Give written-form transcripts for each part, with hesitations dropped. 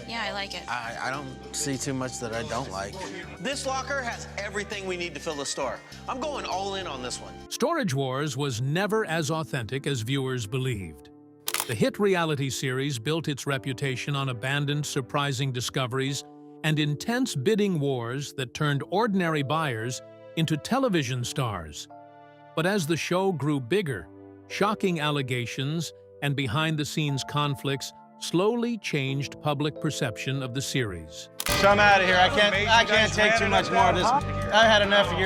Yeah, I like it. I don't see too much that I don't like. This locker has everything we need to fill the store. I'm going all in on this one. Storage Wars was never as authentic as viewers believed. The hit reality series built its reputation on abandoned, surprising discoveries and intense bidding wars that turned ordinary buyers into television stars. But as the show grew bigger, shocking allegations and behind-the-scenes conflicts slowly changed public perception of the series. So I'm out of here. I can't take too much more of this. I've had enough of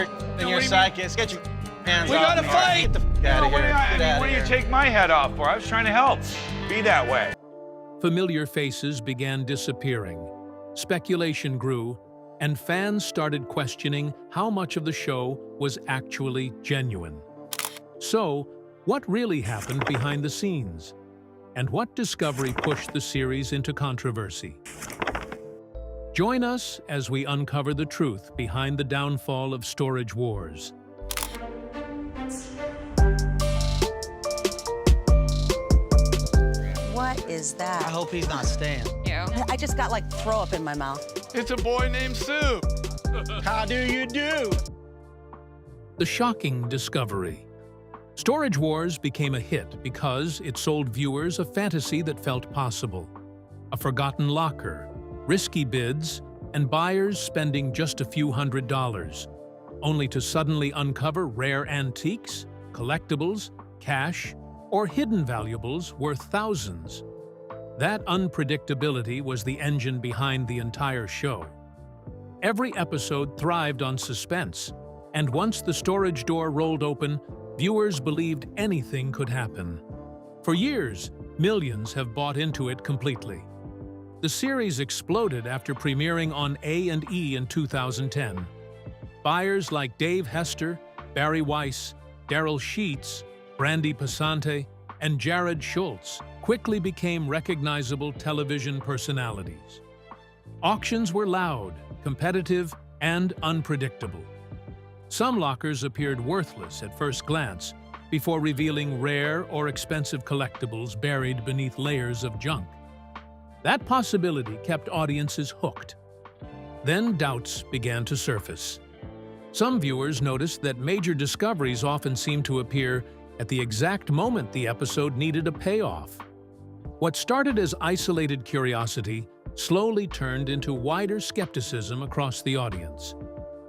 your psychics. Get your hands off me. We gotta fight! Get the f out of here. What do you take my head off for? I was trying to help. Be that way. Familiar faces began disappearing. Speculation grew, and fans started questioning how much of the show was actually genuine. So, what really happened behind the scenes? And what discovery pushed the series into controversy? Join us as we uncover the truth behind the downfall of Storage Wars. What is that? I hope he's not staying. I just got like throw up in my mouth. It's a boy named Sue. How do you do? The shocking discovery. Storage Wars became a hit because it sold viewers a fantasy that felt possible. A forgotten locker, risky bids, and buyers spending just a few $100s, only to suddenly uncover rare antiques, collectibles, cash, or hidden valuables worth thousands. That unpredictability was the engine behind the entire show. Every episode thrived on suspense, and once the storage door rolled open, viewers believed anything could happen. For years, millions have bought into it completely. The series exploded after premiering on A&E in 2010. Buyers like Dave Hester, Barry Weiss, Daryl Sheets, Brandy Passante, and Jared Schultz quickly became recognizable television personalities. Auctions were loud, competitive, and unpredictable. Some lockers appeared worthless at first glance before revealing rare or expensive collectibles buried beneath layers of junk. That possibility kept audiences hooked. Then doubts began to surface. Some viewers noticed that major discoveries often seemed to appear at the exact moment the episode needed a payoff. What started as isolated curiosity slowly turned into wider skepticism across the audience.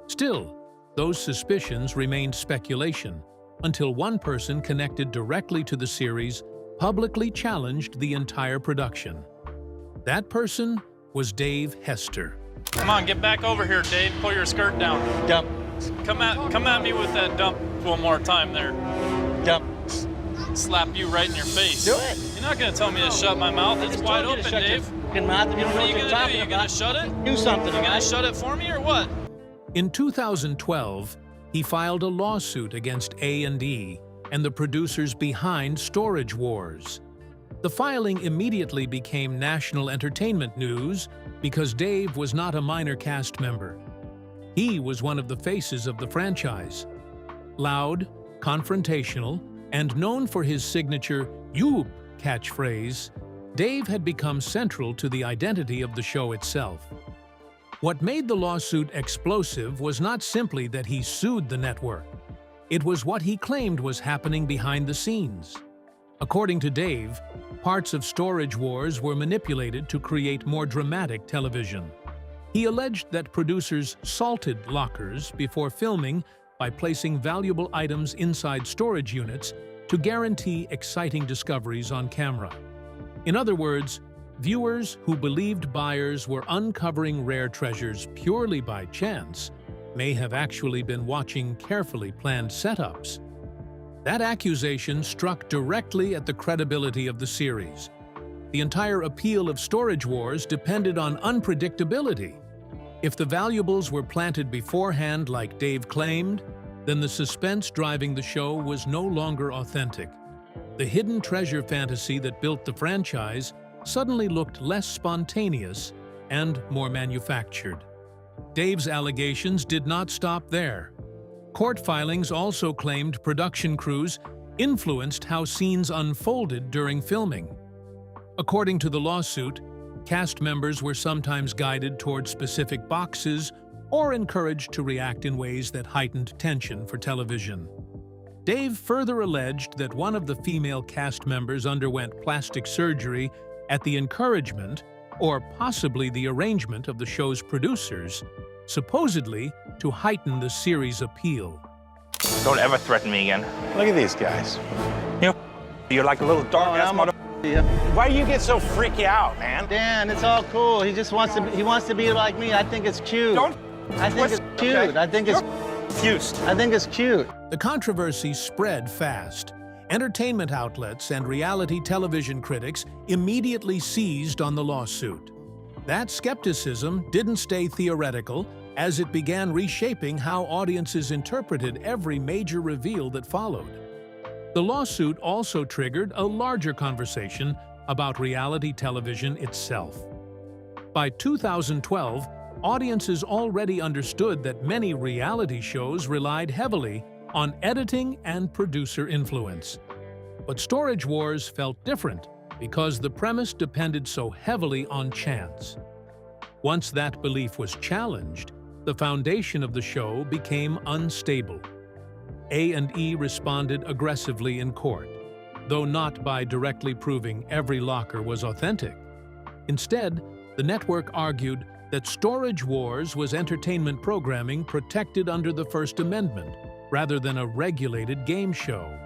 Still, those suspicions remained speculation until one person connected directly to the series publicly challenged the entire production. That person was Dave Hester. Come on, get back over here, Dave. Pull your skirt down. Dump. Come at me with that dump one more time there. Dump. Slap you right in your face. Do it. You're not gonna tell me to shut my mouth. It's wide open, Dave. Mouth if you don't know What are you what you're gonna do? talking You about. gonna shut it? Do something. You gonna shut it for me or what? In 2012, he filed a lawsuit against A&E and the producers behind Storage Wars. The filing immediately became national entertainment news because Dave was not a minor cast member. He was one of the faces of the franchise. Loud, confrontational, and known for his signature "Yoop" catchphrase, Dave had become central to the identity of the show itself. What made the lawsuit explosive was not simply that he sued the network. It was what he claimed was happening behind the scenes. According to Dave, parts of Storage Wars were manipulated to create more dramatic television. He alleged that producers salted lockers before filming by placing valuable items inside storage units to guarantee exciting discoveries on camera. In other words, viewers who believed buyers were uncovering rare treasures purely by chance may have actually been watching carefully planned setups. That accusation struck directly at the credibility of the series. The entire appeal of Storage Wars depended on unpredictability. If the valuables were planted beforehand like Dave claimed, then the suspense driving the show was no longer authentic. The hidden treasure fantasy that built the franchise suddenly looked less spontaneous and more manufactured. Dave's allegations did not stop there. Court filings also claimed production crews influenced how scenes unfolded during filming. According to the lawsuit, Cast members were sometimes guided toward specific boxes or encouraged to react in ways that heightened tension for television. Dave further alleged that one of the female cast members underwent plastic surgery at the encouragement or possibly the arrangement of the show's producers, supposedly to heighten the series' appeal. Don't ever threaten me again. Look at these guys. You're like a little dark-ass mother... Why do you get so freaky out, man? Dan, it's all cool. He just wants to be like me. I think it's cute. I think it's cute. Okay. I think it's Confused. I think it's cute. The controversy spread fast. Entertainment outlets and reality television critics immediately seized on the lawsuit. That skepticism didn't stay theoretical, as it began reshaping how audiences interpreted every major reveal that followed. The lawsuit also triggered a larger conversation about reality television itself. By 2012, audiences already understood that many reality shows relied heavily on editing and producer influence. But Storage Wars felt different because the premise depended so heavily on chance. Once that belief was challenged, the foundation of the show became unstable. A&E responded aggressively in court, though not by directly proving every locker was authentic. Instead, the network argued that Storage Wars was entertainment programming protected under the First Amendment, rather than a regulated game show.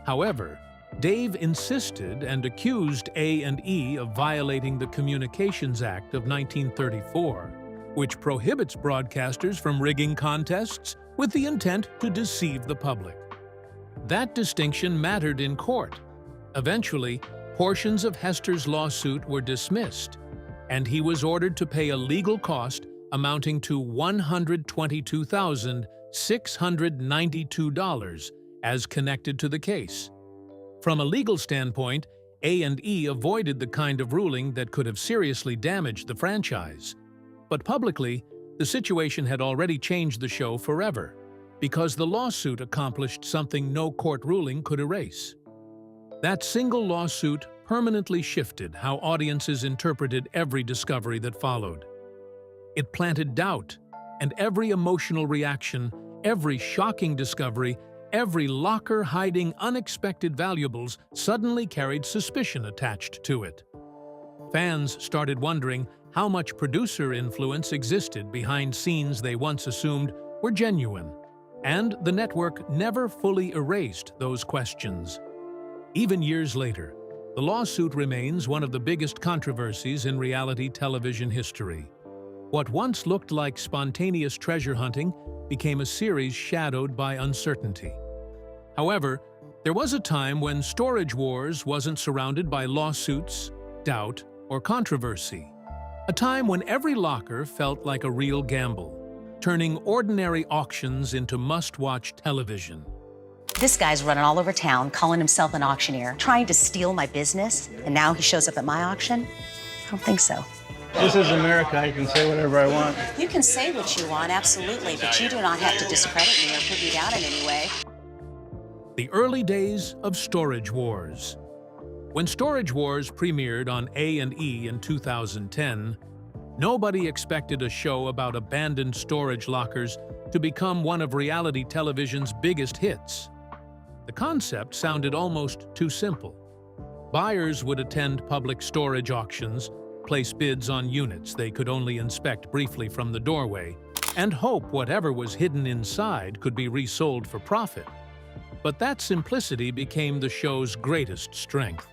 However, Dave insisted and accused A&E of violating the Communications Act of 1934, which prohibits broadcasters from rigging contests with the intent to deceive the public. That distinction mattered in court. Eventually, portions of Hester's lawsuit were dismissed, and he was ordered to pay a legal cost amounting to $122,692 as connected to the case. From a legal standpoint, A&E avoided the kind of ruling that could have seriously damaged the franchise. But publicly, the situation had already changed the show forever, because the lawsuit accomplished something no court ruling could erase. That single lawsuit permanently shifted how audiences interpreted every discovery that followed. It planted doubt, and every emotional reaction, every shocking discovery, every locker hiding unexpected valuables suddenly carried suspicion attached to it. Fans started wondering how much producer influence existed behind scenes they once assumed were genuine, and the network never fully erased those questions. Even years later, the lawsuit remains one of the biggest controversies in reality television history. What once looked like spontaneous treasure hunting became a series shadowed by uncertainty. However, there was a time when Storage Wars wasn't surrounded by lawsuits, doubt, or controversy. A time when every locker felt like a real gamble, turning ordinary auctions into must-watch television. This guy's running all over town, calling himself an auctioneer, trying to steal my business, and now he shows up at my auction? I don't think so. This is America. I can say whatever I want. You can say what you want, absolutely, but you do not have to discredit me or put me down in any way. The early days of Storage Wars. When Storage Wars premiered on A&E in 2010, nobody expected a show about abandoned storage lockers to become one of reality television's biggest hits. The concept sounded almost too simple. Buyers would attend public storage auctions, place bids on units they could only inspect briefly from the doorway, and hope whatever was hidden inside could be resold for profit. But that simplicity became the show's greatest strength.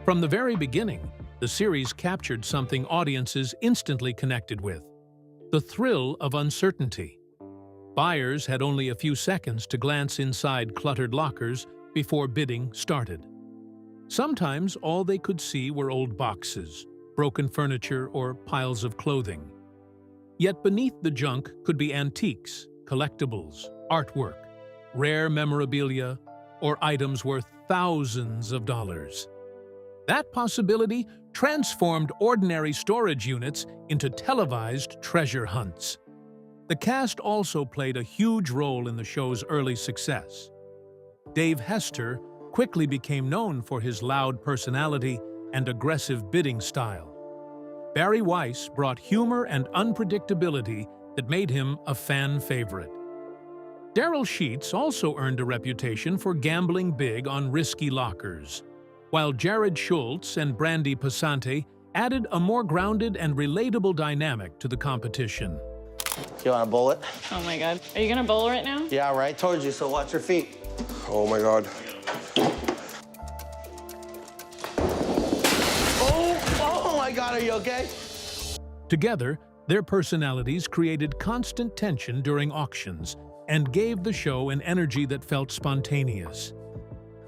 From the very beginning, the series captured something audiences instantly connected with: the thrill of uncertainty. Buyers had only a few seconds to glance inside cluttered lockers before bidding started. Sometimes all they could see were old boxes, broken furniture, or piles of clothing. Yet beneath the junk could be antiques, collectibles, artwork, rare memorabilia, or items worth thousands of dollars. That possibility transformed ordinary storage units into televised treasure hunts. The cast also played a huge role in the show's early success. Dave Hester quickly became known for his loud personality and aggressive bidding style. Barry Weiss brought humor and unpredictability that made him a fan favorite. Daryl Sheets also earned a reputation for gambling big on risky lockers, while Jared Schultz and Brandy Passante added a more grounded and relatable dynamic to the competition. You want to bowl it? Oh my God. Are you gonna bowl right now? Yeah, right towards you, so watch your feet. Oh my God. Oh my God, are you okay? Together, their personalities created constant tension during auctions and gave the show an energy that felt spontaneous.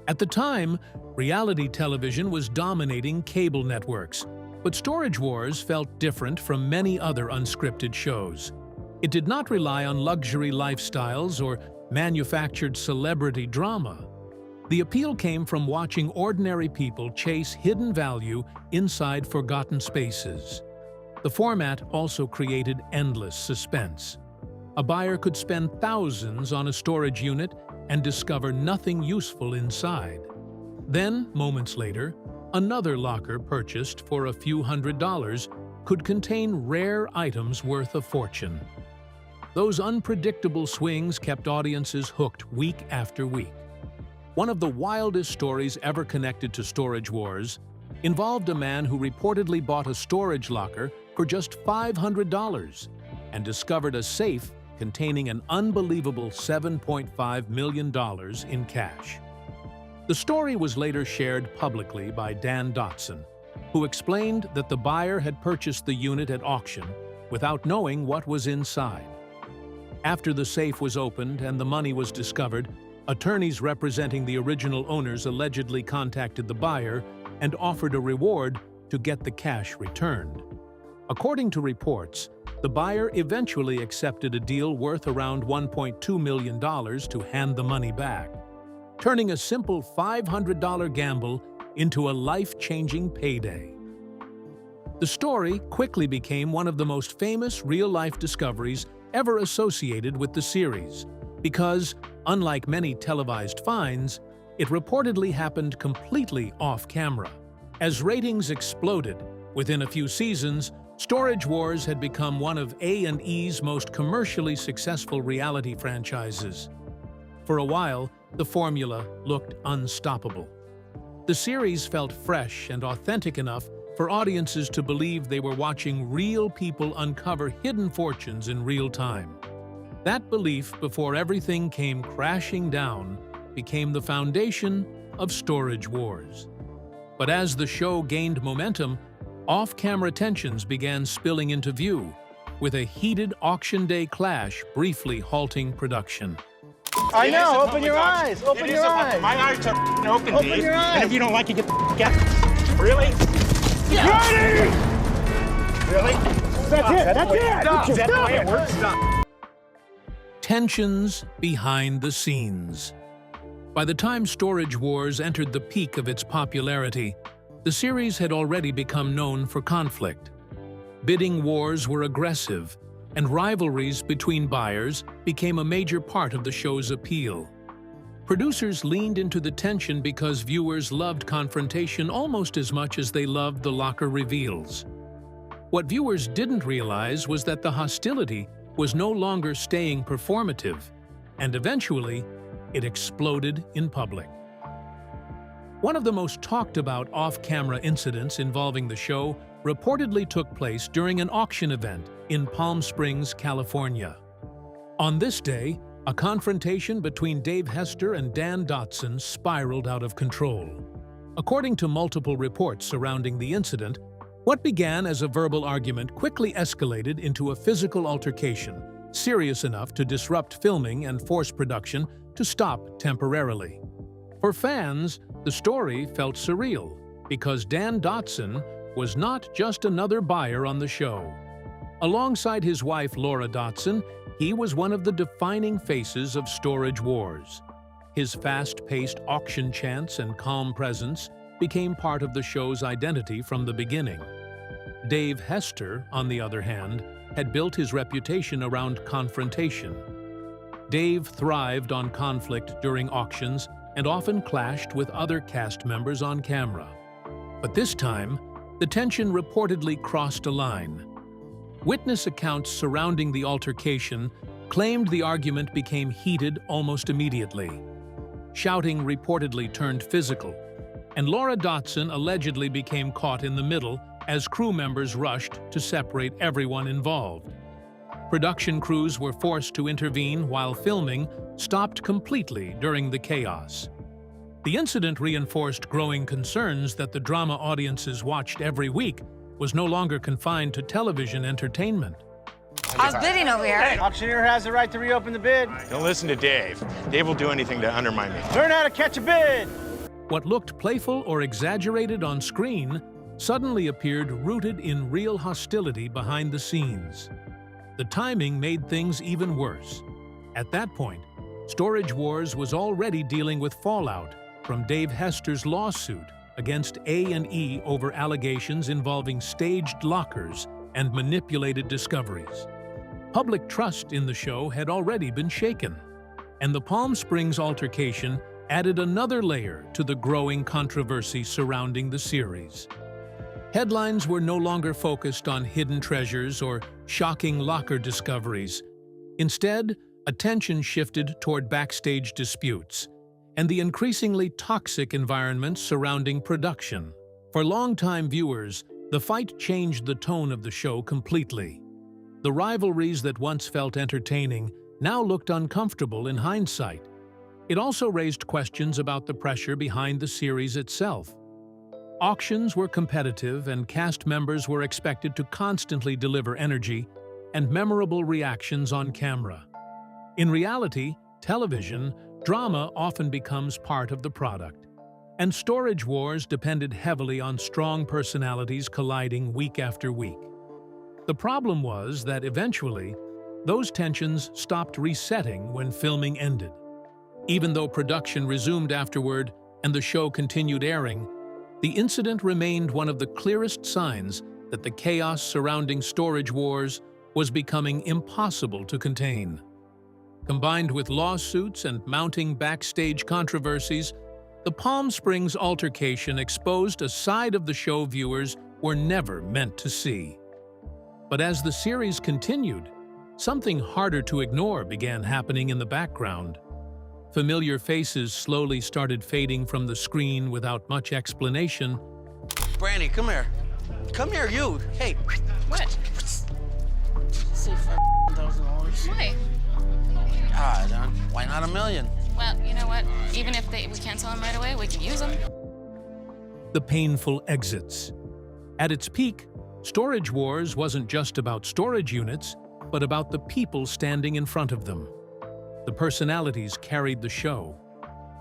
At the time, reality television was dominating cable networks, but Storage Wars felt different from many other unscripted shows. It did not rely on luxury lifestyles or manufactured celebrity drama. The appeal came from watching ordinary people chase hidden value inside forgotten spaces. The format also created endless suspense. A buyer could spend thousands on a storage unit and discover nothing useful inside. Then, moments later, another locker purchased for a few $100s could contain rare items worth a fortune. Those unpredictable swings kept audiences hooked week after week. One of the wildest stories ever connected to Storage Wars involved a man who reportedly bought a storage locker for just $500 and discovered a safe containing an unbelievable $7.5 million in cash. The story was later shared publicly by Dan Dotson, who explained that the buyer had purchased the unit at auction without knowing what was inside. After the safe was opened and the money was discovered, attorneys representing the original owners allegedly contacted the buyer and offered a reward to get the cash returned. According to reports, the buyer eventually accepted a deal worth around $1.2 million to hand the money back, turning a simple $500 gamble into a life-changing payday. The story quickly became one of the most famous real-life discoveries ever associated with the series, because, unlike many televised finds, it reportedly happened completely off-camera. As ratings exploded, within a few seasons, Storage Wars had become one of A&E's most commercially successful reality franchises. For a while, the formula looked unstoppable. The series felt fresh and authentic enough for audiences to believe they were watching real people uncover hidden fortunes in real time. That belief, before everything came crashing down, became the foundation of Storage Wars. But as the show gained momentum, off-camera tensions began spilling into view, with a heated auction day clash briefly halting production. I know, open your eyes, open your eyes. My eyes are open, Open Dave. your eyes. And if you don't like it, get the out. Really? Yeah. Ready? Really? That's it. That's it. Is that the way it works? Tensions behind the scenes. By the time Storage Wars entered the peak of its popularity, the series had already become known for conflict. Bidding wars were aggressive, and rivalries between buyers became a major part of the show's appeal. Producers leaned into the tension because viewers loved confrontation almost as much as they loved the locker reveals. What viewers didn't realize was that the hostility was no longer staying performative, and eventually, it exploded in public. One of the most talked about off-camera incidents involving the show reportedly took place during an auction event in Palm Springs, California. On this day, a confrontation between Dave Hester and Dan Dotson spiraled out of control. According to multiple reports surrounding the incident, what began as a verbal argument quickly escalated into a physical altercation, serious enough to disrupt filming and force production to stop temporarily. For fans, the story felt surreal because Dan Dotson was not just another buyer on the show. Alongside his wife Laura Dotson, he was one of the defining faces of Storage Wars. His fast-paced auction chants and calm presence became part of the show's identity from the beginning. Dave Hester, on the other hand, had built his reputation around confrontation. Dave thrived on conflict during auctions and often clashed with other cast members on camera. But this time, the tension reportedly crossed a line. Witness accounts surrounding the altercation claimed the argument became heated almost immediately. Shouting reportedly turned physical, and Laura Dotson allegedly became caught in the middle as crew members rushed to separate everyone involved. Production crews were forced to intervene while filming stopped completely during the chaos. The incident reinforced growing concerns that the drama audiences watched every week was no longer confined to television entertainment. How's bidding over here? Hey, auctioneer has the right to reopen the bid. Don't listen to Dave. Dave will do anything to undermine me. Learn how to catch a bid. What looked playful or exaggerated on screen suddenly appeared rooted in real hostility behind the scenes. The timing made things even worse. At that point, Storage Wars was already dealing with fallout from Dave Hester's lawsuit against A&E over allegations involving staged lockers and manipulated discoveries. Public trust in the show had already been shaken, and the Palm Springs altercation added another layer to the growing controversy surrounding the series. Headlines were no longer focused on hidden treasures or shocking locker discoveries. Instead, attention shifted toward backstage disputes and the increasingly toxic environment surrounding production. For longtime viewers, the fight changed the tone of the show completely. The rivalries that once felt entertaining now looked uncomfortable in hindsight. It also raised questions about the pressure behind the series itself. Auctions were competitive, and cast members were expected to constantly deliver energy and memorable reactions on camera. In reality, television, drama often becomes part of the product, and Storage Wars depended heavily on strong personalities colliding week after week. The problem was that eventually, those tensions stopped resetting when filming ended. Even though production resumed afterward and the show continued airing, the incident remained one of the clearest signs that the chaos surrounding Storage Wars was becoming impossible to contain. Combined with lawsuits and mounting backstage controversies, the Palm Springs altercation exposed a side of the show viewers were never meant to see. But as the series continued, something harder to ignore began happening in the background. Familiar faces slowly started fading from the screen without much explanation. Brandy, come here. Come here, you. Hey. What? See for $1,000. Why? God, why not $1 million? Well, you know what? Even if we cancel them right away, we can use them. The painful exits. At its peak, Storage Wars wasn't just about storage units, but about the people standing in front of them. The personalities carried the show.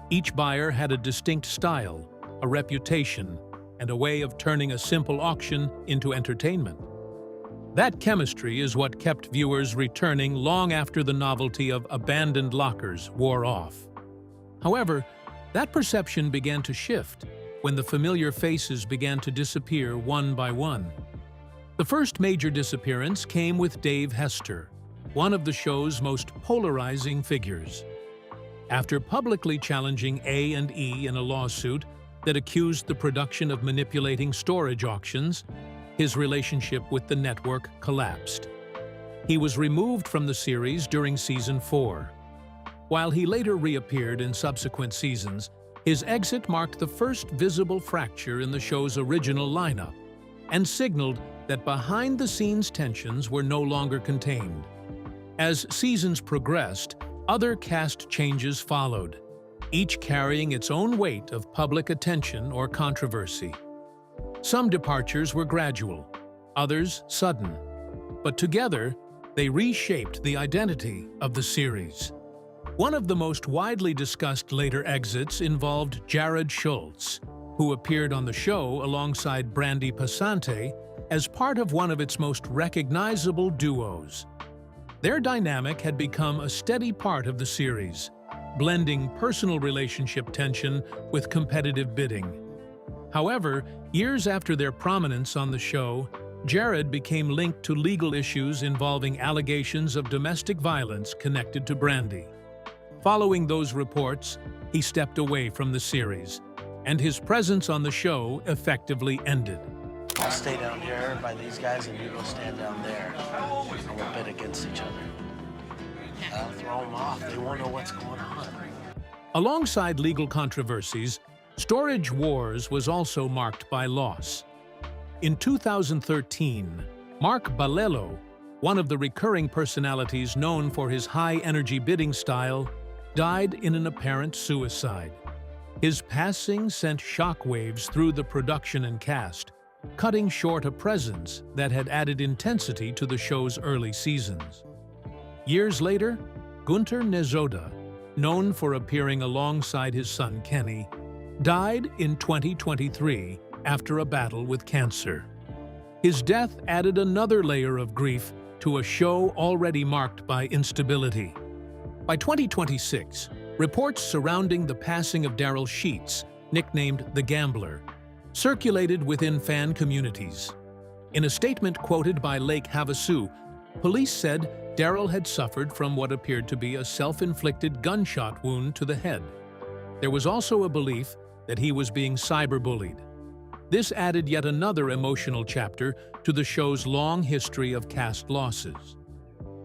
Each buyer had a distinct style, a reputation, and a way of turning a simple auction into entertainment. That chemistry is what kept viewers returning long after the novelty of abandoned lockers wore off. However, that perception began to shift when the familiar faces began to disappear one by one. The first major disappearance came with Dave Hester, one of the show's most polarizing figures. After publicly challenging A&E in a lawsuit that accused the production of manipulating storage auctions, his relationship with the network collapsed. He was removed from the series during season 4. While he later reappeared in subsequent seasons, his exit marked the first visible fracture in the show's original lineup and signaled that behind-the-scenes tensions were no longer contained. As seasons progressed, other cast changes followed, each carrying its own weight of public attention or controversy. Some departures were gradual, others sudden, but together they reshaped the identity of the series. One of the most widely discussed later exits involved Jared Schultz, who appeared on the show alongside Brandy Passante as part of one of its most recognizable duos. Their dynamic had become a steady part of the series, blending personal relationship tension with competitive bidding. However, years after their prominence on the show, Jared became linked to legal issues involving allegations of domestic violence connected to Brandy. Following those reports, he stepped away from the series, and his presence on the show effectively ended. I'll stay down here by these guys and you go stand down there. And we'll bid against each other. That'll throw them off. They won't know what's going on. Alongside legal controversies, Storage Wars was also marked by loss. In 2013, Mark Balello, one of the recurring personalities known for his high-energy bidding style, died in an apparent suicide. His passing sent shockwaves through the production and cast, cutting short a presence that had added intensity to the show's early seasons. Years later, Gunter Nezoda, known for appearing alongside his son Kenny, died in 2023 after a battle with cancer. His death added another layer of grief to a show already marked by instability. By 2026, reports surrounding the passing of Daryl Sheets, nicknamed the Gambler, circulated within fan communities. In a statement quoted by Lake Havasu, police said Daryl had suffered from what appeared to be a self-inflicted gunshot wound to the head. There was also a belief that he was being cyberbullied. This added yet another emotional chapter to the show's long history of cast losses.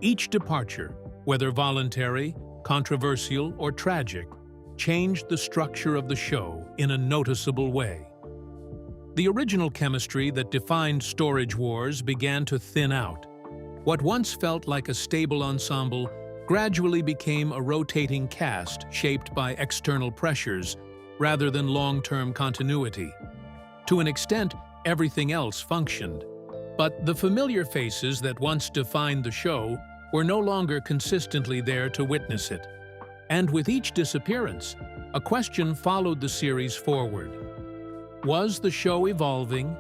Each departure, whether voluntary, controversial, or tragic, changed the structure of the show in a noticeable way. The original chemistry that defined Storage Wars began to thin out. What once felt like a stable ensemble gradually became a rotating cast shaped by external pressures rather than long-term continuity. To an extent, everything else functioned, but the familiar faces that once defined the show were no longer consistently there to witness it. And with each disappearance, a question followed the series forward. Was the show evolving,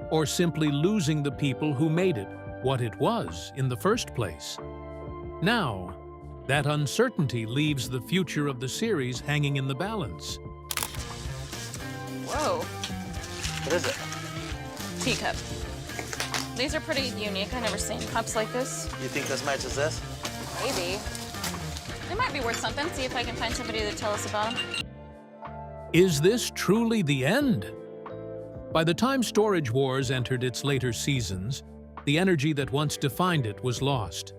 or simply losing the people who made it what it was in the first place? Now, that uncertainty leaves the future of the series hanging in the balance. Whoa. What is it? Teacup. These are pretty unique. I've never seen cups like this. You think this matches this? Maybe. They might be worth something. See if I can find somebody to tell us about them. Is this truly the end? By the time Storage Wars entered its later seasons, the energy that once defined it was lost.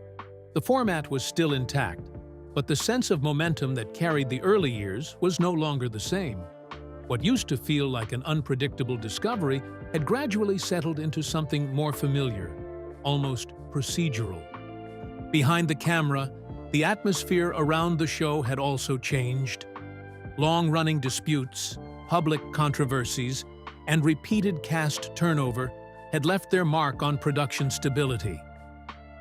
The format was still intact, but the sense of momentum that carried the early years was no longer the same. What used to feel like an unpredictable discovery had gradually settled into something more familiar, almost procedural. Behind the camera, the atmosphere around the show had also changed. Long-running disputes, public controversies, and repeated cast turnover had left their mark on production stability.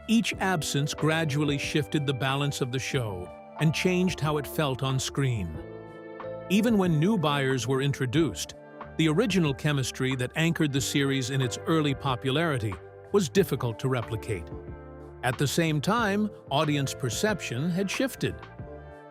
Each absence gradually shifted the balance of the show and changed how it felt on screen. Even when new buyers were introduced, the original chemistry that anchored the series in its early popularity was difficult to replicate. At the same time, audience perception had shifted.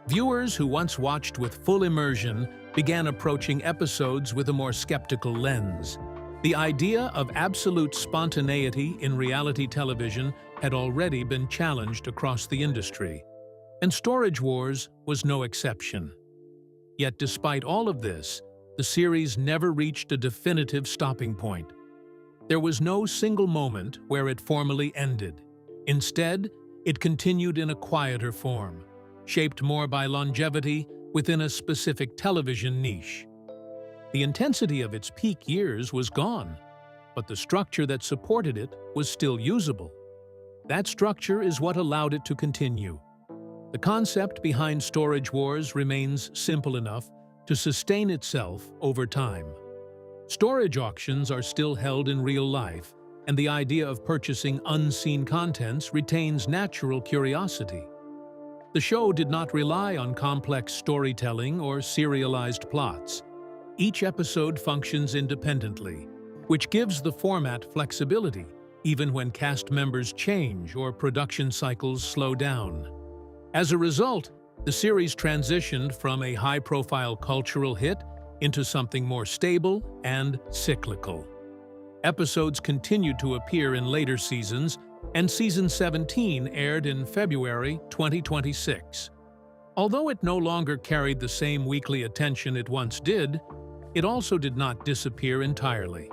Viewers who once watched with full immersion began approaching episodes with a more skeptical lens. The idea of absolute spontaneity in reality television had already been challenged across the industry, and Storage Wars was no exception. Yet despite all of this, the series never reached a definitive stopping point. There was no single moment where it formally ended. Instead, it continued in a quieter form, shaped more by longevity within a specific television niche. The intensity of its peak years was gone, but the structure that supported it was still usable. That structure is what allowed it to continue. The concept behind Storage Wars remains simple enough to sustain itself over time. Storage auctions are still held in real life, and the idea of purchasing unseen contents retains natural curiosity. The show did not rely on complex storytelling or serialized plots. Each episode functions independently, which gives the format flexibility, even when cast members change or production cycles slow down. As a result, the series transitioned from a high-profile cultural hit into something more stable and cyclical. Episodes continued to appear in later seasons, and Season 17 aired in February 2026. Although it no longer carried the same weekly attention it once did, it also did not disappear entirely.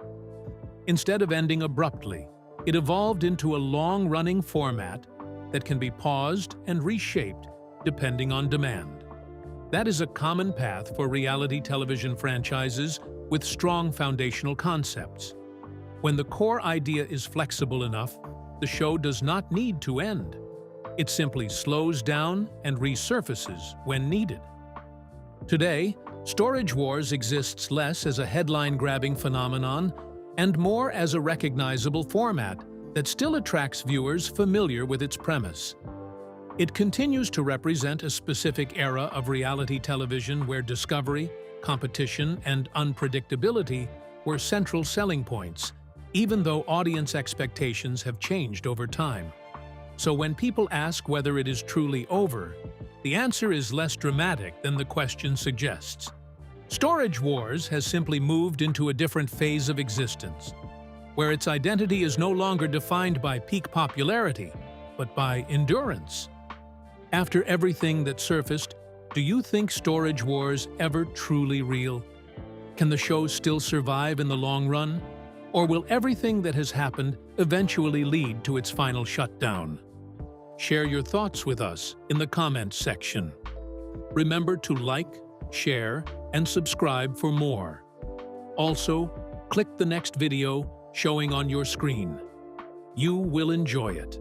Instead of ending abruptly, it evolved into a long-running format that can be paused and reshaped depending on demand. That is a common path for reality television franchises with strong foundational concepts. When the core idea is flexible enough, the show does not need to end. It simply slows down and resurfaces when needed. Today, Storage Wars exists less as a headline-grabbing phenomenon and more as a recognizable format that still attracts viewers familiar with its premise. It continues to represent a specific era of reality television where discovery, competition, and unpredictability were central selling points, even though audience expectations have changed over time. So when people ask whether it is truly over, the answer is less dramatic than the question suggests. Storage Wars has simply moved into a different phase of existence, where its identity is no longer defined by peak popularity, but by endurance. After everything that surfaced, do you think Storage Wars ever truly real? Can the show still survive in the long run? Or will everything that has happened eventually lead to its final shutdown? Share your thoughts with us in the comments section. Remember to like, share, and subscribe for more. Also, click the next video showing on your screen. You will enjoy it.